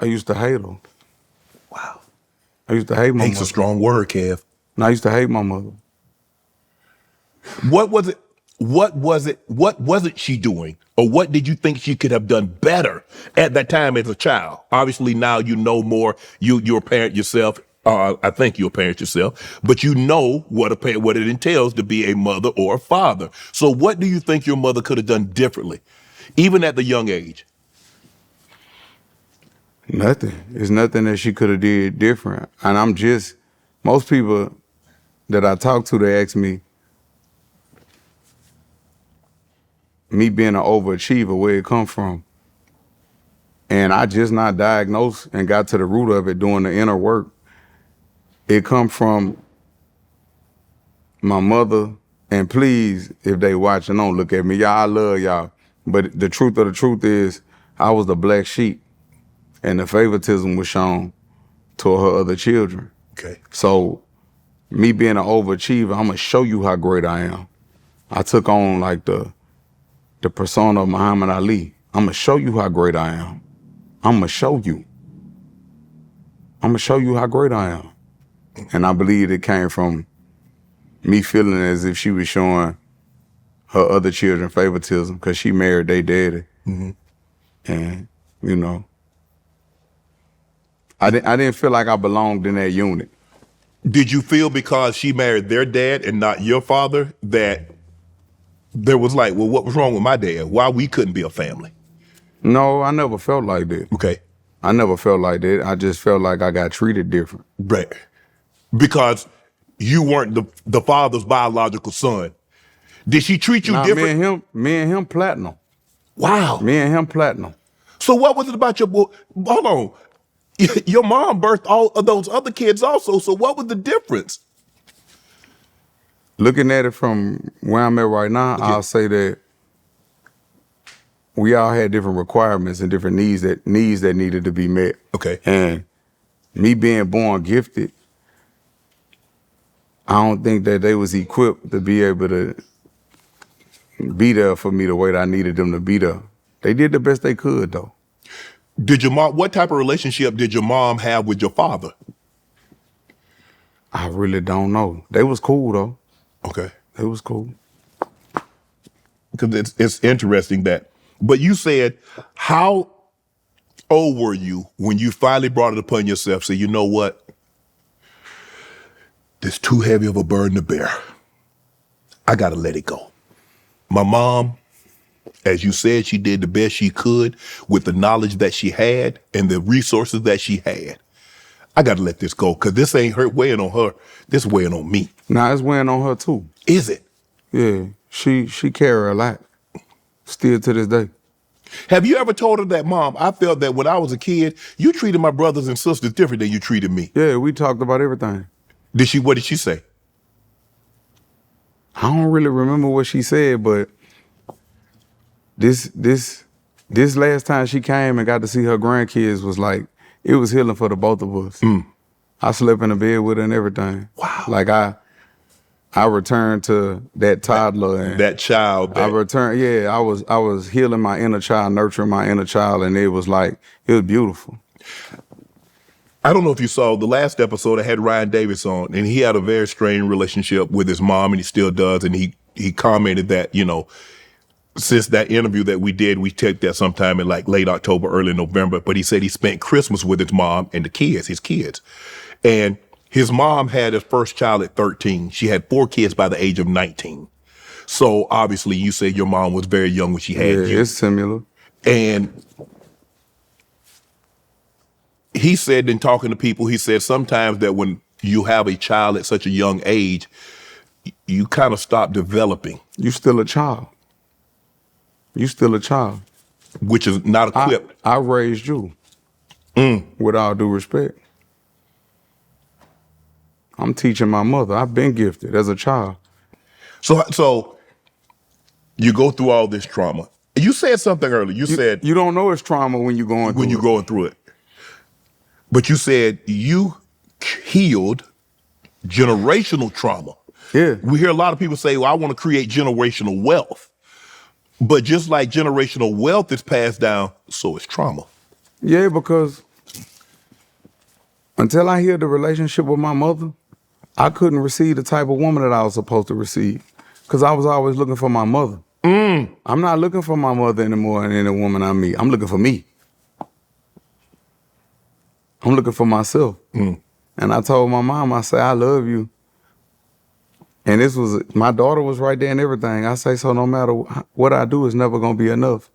I used to hate her. Wow. I used to hate my Hate's mother. a strong word, Kev. And I used to hate my mother. What was it? What wasn't she doing? Or what did you think she could have done better at that time as a child? Obviously now you know more. You're a parent yourself. I think you're a parent yourself, but you know what it entails to be a mother or a father. So what do you think your mother could have done differently, even at the young age? Nothing. It's nothing that she could have did different. And most people that I talk to, they ask me being an overachiever, where it come from. And I just not diagnosed and got to the root of it doing the inner work. It come from my mother, and please, if they watching, don't look at me. Y'all, I love y'all. But the truth of the truth is, I was the black sheep, and the favoritism was shown to her other children. Okay. So me being an overachiever, I'm gonna show you how great I am. I took on like the persona of Muhammad Ali. I'm gonna show you how great I am. I'm gonna show you. I'm gonna show you how great I am. And I believe it came from me feeling as if she was showing her other children favoritism because she married their daddy. Mm-hmm. And, you know, I didn't feel like I belonged in that unit. Did you feel because she married their dad and not your father that there was like, well, what was wrong with my dad? Why we couldn't be a family? No, I never felt like that. Okay. I never felt like that. I just felt like I got treated different. Right. Because you weren't the father's biological son. Did she treat you different? Me and him platinum. Wow. Me and him platinum. So what was it about your boy? Hold on. Your mom birthed all of those other kids also. So what was the difference? Looking at it from where I'm at right now, okay, I'll say that we all had different requirements and different needs that needed to be met. Okay. And me being born gifted, I don't think that they was equipped to be able to be there for me the way that I needed them to be there. They did the best they could, though. Did your mom? What type of relationship did your mom have with your father? I really don't know. They was cool though. Okay, they was cool. Because it's interesting that. But you said, how old were you when you finally brought it upon yourself? Say, you know what? This too heavy of a burden to bear. I gotta let it go. My mom, as you said, she did the best she could with the knowledge that she had and the resources that she had. I got to let this go because this ain't her weighing on her. This weighing on me. Nah, it's weighing on her too. Is it? Yeah, she carry a lot still to this day. Have you ever told her that, Mom, I felt that when I was a kid, you treated my brothers and sisters different than you treated me? Yeah, we talked about everything. What did she say? I don't really remember what she said, but this last time she came and got to see her grandkids was like, it was healing for the both of us. Mm. I slept in the bed with her and everything. Wow. Like I returned to that toddler and that child. I returned, yeah, I was healing my inner child, nurturing my inner child, and it was beautiful. I don't know if you saw the last episode. I had Ryan Davis on, and he had a very strained relationship with his mom, and he still does. And he commented that, you know, since that interview that we did, we took that sometime in like late October, early November. But he said he spent Christmas with his mom and his kids. And his mom had his first child at 13. She had 4 kids by the age of 19. So obviously you said your mom was very young when she had you. Yeah, it's similar. And he said in talking to people, he said sometimes that when you have a child at such a young age, you kind of stop developing. You still a child. You still a child. Which is not equipped. I raised you. With all due respect. I'm teaching my mother. I've been gifted as a child. So you go through all this trauma. You said something earlier. You said you don't know it's trauma when you're going through it. But you said you healed generational trauma. Yeah. We hear a lot of people say, well, I want to create generational wealth. But just like generational wealth is passed down, so is trauma. Yeah, because until I healed the relationship with my mother, I couldn't receive the type of woman that I was supposed to receive. Because I was always looking for my mother. I'm not looking for my mother anymore in any woman I meet. I'm looking for me. I'm looking for myself. And I told my mom, I say, I love you. And this was, my daughter was right there and everything. I say, so no matter what I do, it's never going to be enough.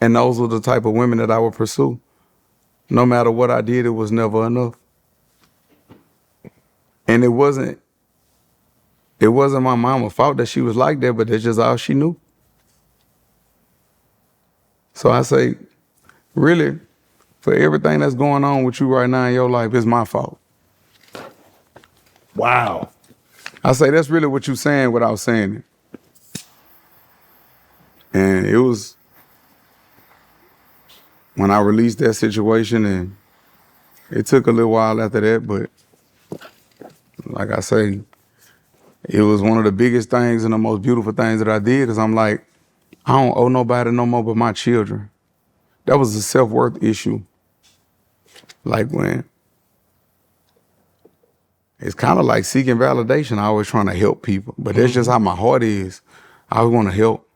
And those were the type of women that I would pursue. No matter what I did, it was never enough. And it wasn't my mama's fault that she was like that, but that's just all she knew. So I say, really, for everything that's going on with you right now in your life, it's my fault. Wow. I say, that's really what you're saying without saying it. And it was when I released that situation, and it took a little while after that, but like I say, it was one of the biggest things and the most beautiful things that I did, because I'm like, I don't owe nobody no more but my children. That was a self-worth issue. Like when, it's kind of like seeking validation. I always trying to help people, but that's just how my heart is. I always want to help.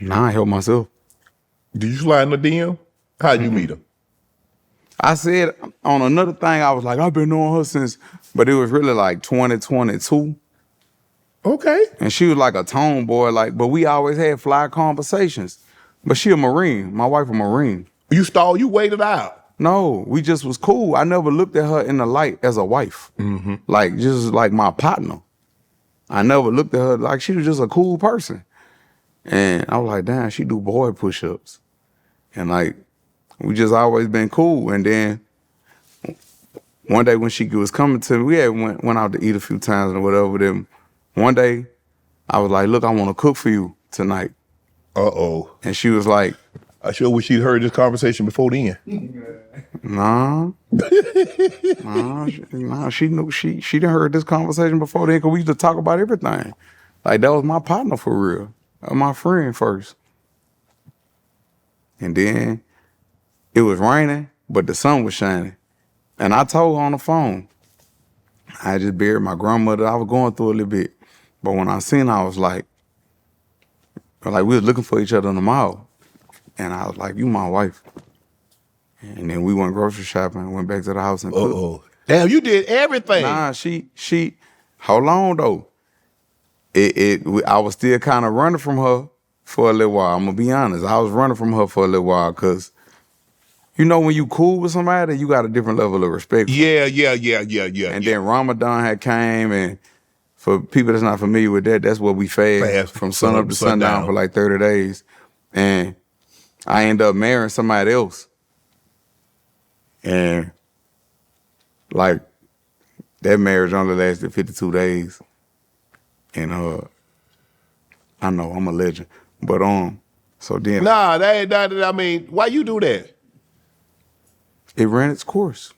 Now I help myself. Did you slide in the DM? How'd you meet him? I said on another thing, I was like, I've been knowing her since, but it was really like 2022. Okay. And she was like a tomboy, but we always had fly conversations. But she a Marine. My wife a Marine. You stalled, you waited out. No, we just was cool. I never looked at her in the light as a wife. Like, just like my partner. I never looked at her like she was just a cool person. And I was like, damn, she do boy push-ups. And like, we just always been cool. And then one day when she was coming to me, we had went out to eat a few times or whatever. Then one day I was like, look, I want to cook for you tonight. Uh-oh. And she was like, I sure wish she'd heard this conversation before then. nah. She knew she done heard this conversation before then, because we used to talk about everything. Like, that was my partner for real. My friend first. And then it was raining, but the sun was shining. And I told her on the phone, I just buried my grandmother. I was going through a little bit. But when I seen her, I was like we was looking for each other in the mall. And I was like, you my wife. And then we went grocery shopping and went back to the house and cooked. Uh-oh. Damn, you did everything. Nah, she, hold on though. I was still kind of running from her for a little while. I'm gonna be honest. I was running from her for a little while, because you know when you cool with somebody, you got a different level of respect. Yeah. And then Ramadan had came, and for people that's not familiar with that, that's what we fast from sun up to sundown for like 30 days. And I ended up marrying somebody else. And like, that marriage only lasted 52 days. And I know I'm a legend. But so then Nah, that ain't that. I mean, why you do that? it ran its course.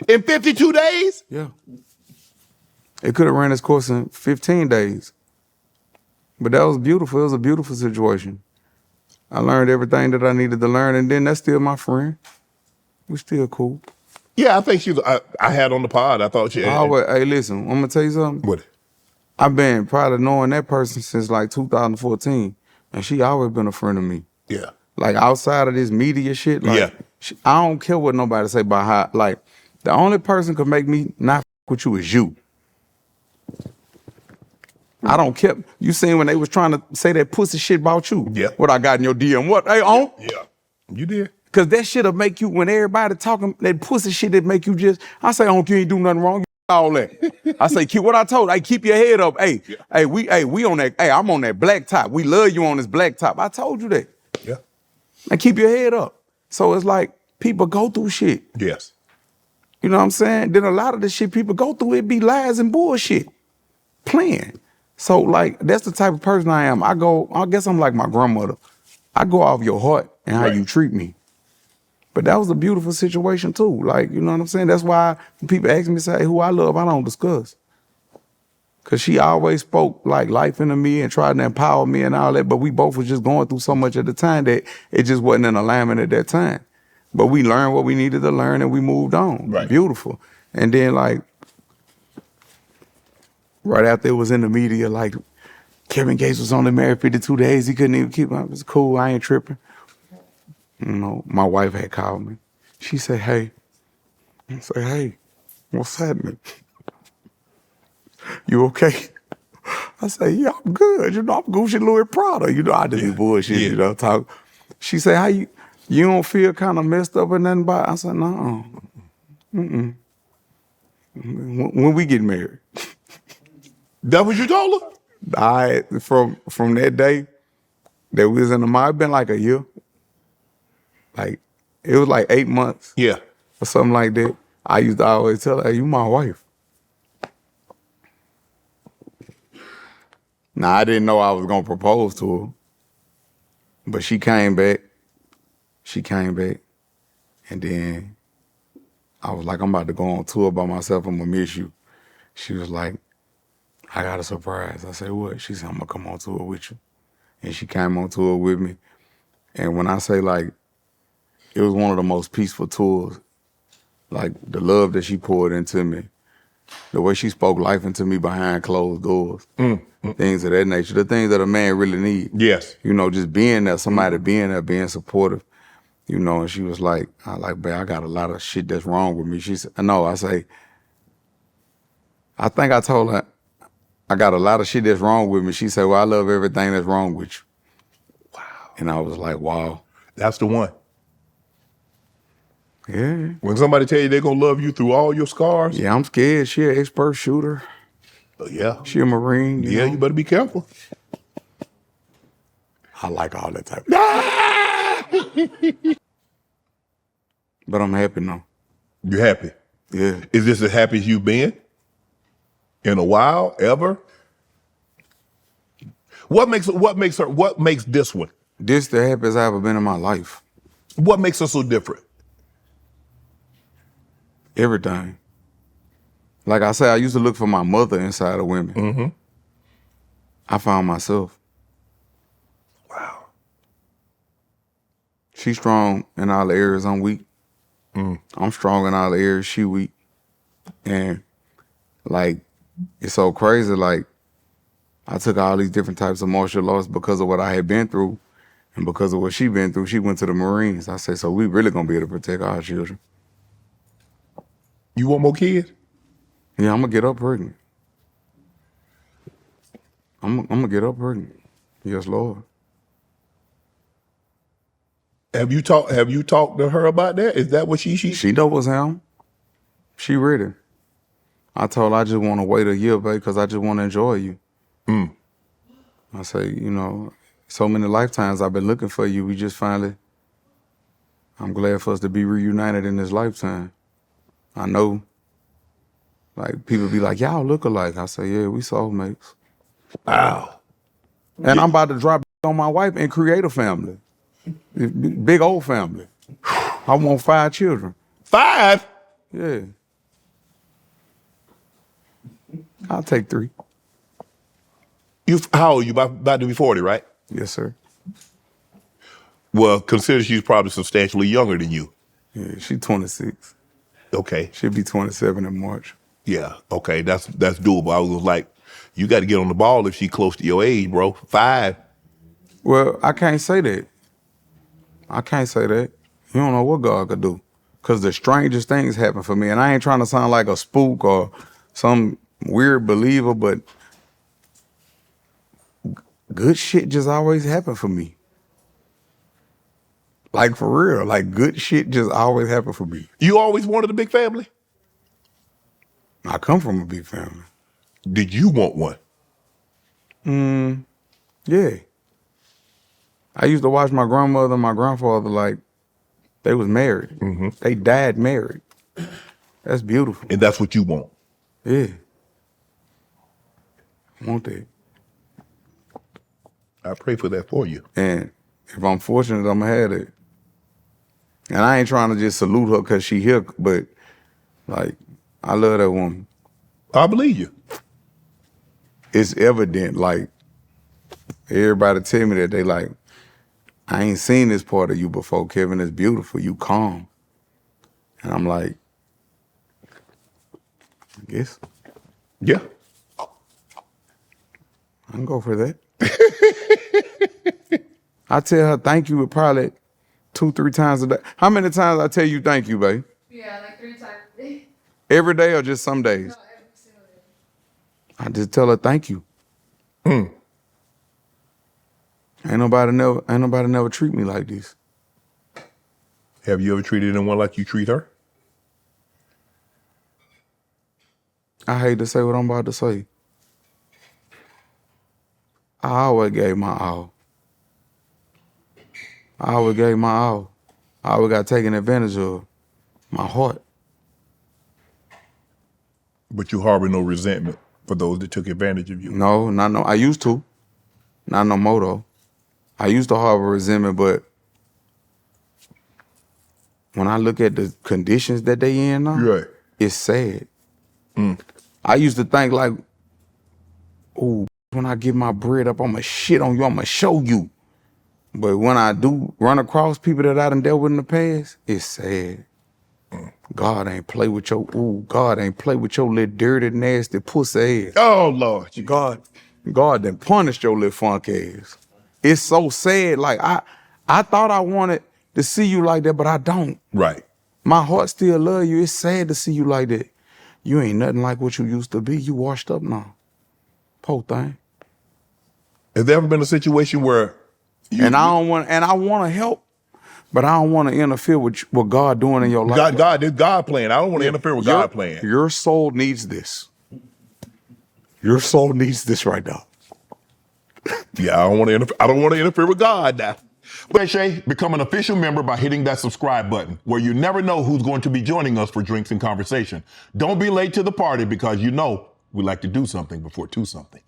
In 52 days? Yeah. It could have ran its course in 15 days. But that was beautiful. It was a beautiful situation. I learned everything that I needed to learn, and then that's still my friend. We still cool. Yeah, I think she's. I had on the pod. I thought she. Hey, listen, I'm gonna tell you something. What? I've been probably knowing that person since like 2014, and she always been a friend of me. Yeah. Like, outside of this media shit, like, Yeah. I don't care what nobody say about how, like, the only person could make me not with you is you. I don't care. You seen when they was trying to say that pussy shit about you? Yeah. What I got in your DM? What? Hey, on? Yeah. You did. Because that shit'll make you, when everybody talking, that pussy shit that make you just, I say, you ain't do nothing wrong. All that. I say, keep what I told. Hey, keep your head up. Hey, we on that. Hey, I'm on that black top. We love you on this black top. I told you that. Yeah. And keep your head up. So it's like, people go through shit. Yes. You know what I'm saying? Then a lot of the shit people go through, it be lies and bullshit. Playing. So, like, that's the type of person I am. I guess I'm like my grandmother. I go off your heart and how you treat me. But that was a beautiful situation too. Like, you know what I'm saying? That's why when people ask me, say, who I love, I don't discuss. Cause she always spoke like life into me and tried to empower me and all that, but we both was just going through so much at the time that it just wasn't in alignment at that time. But we learned what we needed to learn and we moved on. Right. Beautiful. And then like, right after it was in the media, like Kevin Gates was only married 52 days. He couldn't even keep up. It's cool. I ain't tripping. You know, my wife had called me. She said, hey. I said, hey, what's happening? You okay? I said, yeah, I'm good. You know, I'm Gucci Louis Prada. You know, I just do bullshit, you know, talk. She said, how you don't feel kind of messed up or nothing about it? I said, no. Mm-mm. When we get married. That what you told her? From that day that we was in the mall, it been like a year. Like, it was like 8 months. Yeah. Or something like that. I used to always tell her, hey, you my wife. Now, I didn't know I was going to propose to her. But she came back. And then I was like, I'm about to go on tour by myself. I'm going to miss you. She was like, I got a surprise. I said, what? She said, I'm going to come on tour with you. And she came on tour with me. And when I say, like, it was one of the most peaceful tours. Like, the love that she poured into me. The way she spoke life into me behind closed doors. Things of that nature. The things that a man really needs. Yes. You know, just being there, somebody being there, being supportive. You know, and she was like, babe, I got a lot of shit that's wrong with me. She said, no, I say, I think I told her, I got a lot of shit that's wrong with me. She said, well, I love everything that's wrong with you. Wow. And I was like, wow. That's the one. Yeah. When somebody tell you they're going to love you through all your scars. Yeah, I'm scared. She an expert shooter. Yeah. She a Marine. You know? You better be careful. I like all that type of stuff. But I'm happy now. You happy? Yeah. Is this as happy as you've been in a while, ever? What makes this one? This the happiest I've ever been in my life. What makes her so different? Everything. Like I said, I used to look for my mother inside of women. Mm-hmm. I found myself. Wow. She's strong in all the areas I'm weak. I'm strong in all the areas she weak. And like, it's so crazy. Like, I took all these different types of martial arts because of what I had been through and because of what she been through. She went to the Marines. I said, so we really gonna be able to protect our children. You want more kids? Yeah, I'm gonna get up pregnant. I'm gonna get up pregnant. Yes, Lord. Have you talked to her about that? Is that what She know what's him. She ready. I told her I just want to wait a year, babe, because I just want to enjoy you. I say, you know, so many lifetimes I've been looking for you. We just finally, I'm glad for us to be reunited in this lifetime. I know, like, people be like, y'all look alike. I say, yeah, we soulmates. Wow. And I'm about to drop on my wife and create a family. Big old family. I want 5 children. 5? Yeah. I'll take 3. How old are you? About to be 40, right? Yes, sir. Well, consider she's probably substantially younger than you. Yeah, she's 26. Okay. She'll be 27 in March. Yeah. Okay. That's doable. I was like, you got to get on the ball if she's close to your age, bro. 5. Well, I can't say that. I can't say that. You don't know what God could do. Because the strangest things happen for me. And I ain't trying to sound like a spook or some weird believer, but good shit just always happen for me. Like, for real. Like, good shit just always happen for me. You always wanted a big family? I come from a big family. Did you want one? Yeah. I used to watch my grandmother and my grandfather like they was married. Mm-hmm. They died married. That's beautiful. And that's what you want? Yeah. I want that. I pray for that for you. And if I'm fortunate, I'm gonna have it. And I ain't trying to just salute her because she here, but like, I love that woman. I believe you. It's evident, like, everybody tell me that they like, I ain't seen this part of you before, Kevin. It's beautiful. You calm. And I'm like, I guess Yeah. I can go for that. I tell her thank you probably 2-3 times a day. How many times I tell you thank you, babe? Yeah, like 3 times a day. Every day or just some days? No, every single day. I just tell her thank you. Ain't nobody never treat me like this. Have you ever treated anyone like you treat her? I hate to say what I'm about to say. I always gave my all. I always gave my all. I always got taken advantage of. My heart. But you harbor no resentment for those that took advantage of you. No, not no. I used to. Not no more though. I used to harbor resentment, but when I look at the conditions that they in now, Right. it's sad. I used to think like, ooh, when I get my bread up, I'ma shit on you, I'ma show you. But when I do run across people that I done dealt with in the past, it's sad. God ain't play with your, God ain't play with your little dirty, nasty pussy ass. Oh, Lord. God done punished your little funk ass. It's so sad. Like I thought I wanted to see you like that, but I don't. Right. My heart still love you. It's sad to see you like that. You ain't nothing like what you used to be. You washed up now. Poor thing. Has there ever been a situation where I want to help, but I don't want to interfere with what God doing in your life. God plan. I don't want to interfere with God plan. Your soul needs this. Your soul needs this right now. Yeah, I don't want to interfere with God now. But Shay, become an official member by hitting that subscribe button, where you never know who's going to be joining us for drinks and conversation. Don't be late to the party, because you know we like to do something before 2 something.